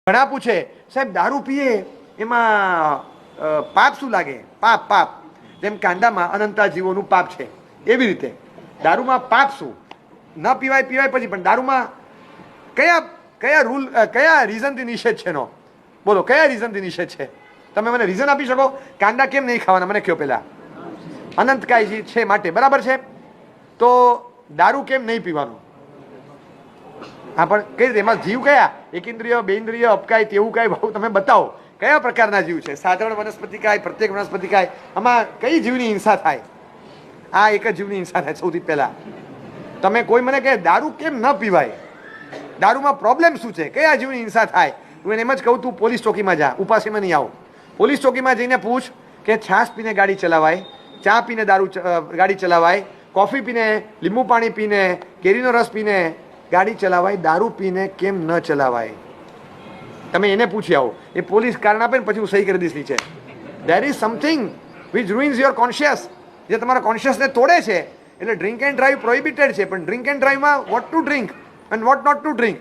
ઘણા પૂછે સાહેબ દારૂ પીએ એમાં પાપ શું લાગે? પાપ જેમ કાંદામાં અનંતા જીવોનું પાપ છે એવી રીતે દારૂમાં પાપ શું? ન પીવાય પછી પણ દારૂમાં કયા રૂલ કયા રીઝનથી નિષેધ છે? નો બોલો, કયા રીઝનથી નિષેધ છે? તમે મને રીઝન આપી શકો? કાંદા કેમ નહીં ખાવાના મને કહો પહેલા. અનંતકાયજી છે માટે, બરાબર છે. તો દારૂ કેમ નહીં પીવાનું? હા, પણ કઈ રીતે? એમાં જીવ કયા? એકેન્દ્રિય, બેન્દ્રિય, અપકાય તેવું કાંઈ ભાવ તમે બતાવો. કયા પ્રકારના જીવ છે? સાધારણ વનસ્પતિ કાય, પ્રત્યેક વનસ્પતિ કાય, આમાં કઈ જીવની હિંસા થાય? આ એક જ જીવની હિંસા થાય સૌથી પહેલા. તમે કોઈ મને કહે દારૂ કેમ ન પીવાય, દારૂમાં પ્રોબ્લેમ શું છે, કયા જીવની હિંસા થાય? હું એને એમ જ કહું તું પોલીસ ચોકીમાં જા, ઉપાસીમાં નહીં આવો. પોલીસ ચોકીમાં જઈને પૂછ કે છાશ પીને ગાડી ચલાવાય, ચા પીને ગાડી ચલાવાય, કોફી પીને, લીંબુ પાણી પીને, કેરીનો રસ પીને ગાડી ચલાવાય, દારૂ પીને કેમ ન ચલાવાય? તમે એને પૂછી આવો. એ પોલીસ કારણ આપે ને પછી હું સહી કરી દઈશ નીચે. There is something which ruins your conscious, જે તમારા કોન્શિયસને તોડે છે. એટલે ડ્રિંક એન્ડ ડ્રાઈવ પ્રોહિબિટેડ છે, પણ ડ્રિંક એન્ડ ડ્રાઈવમાં what to drink and what not to drink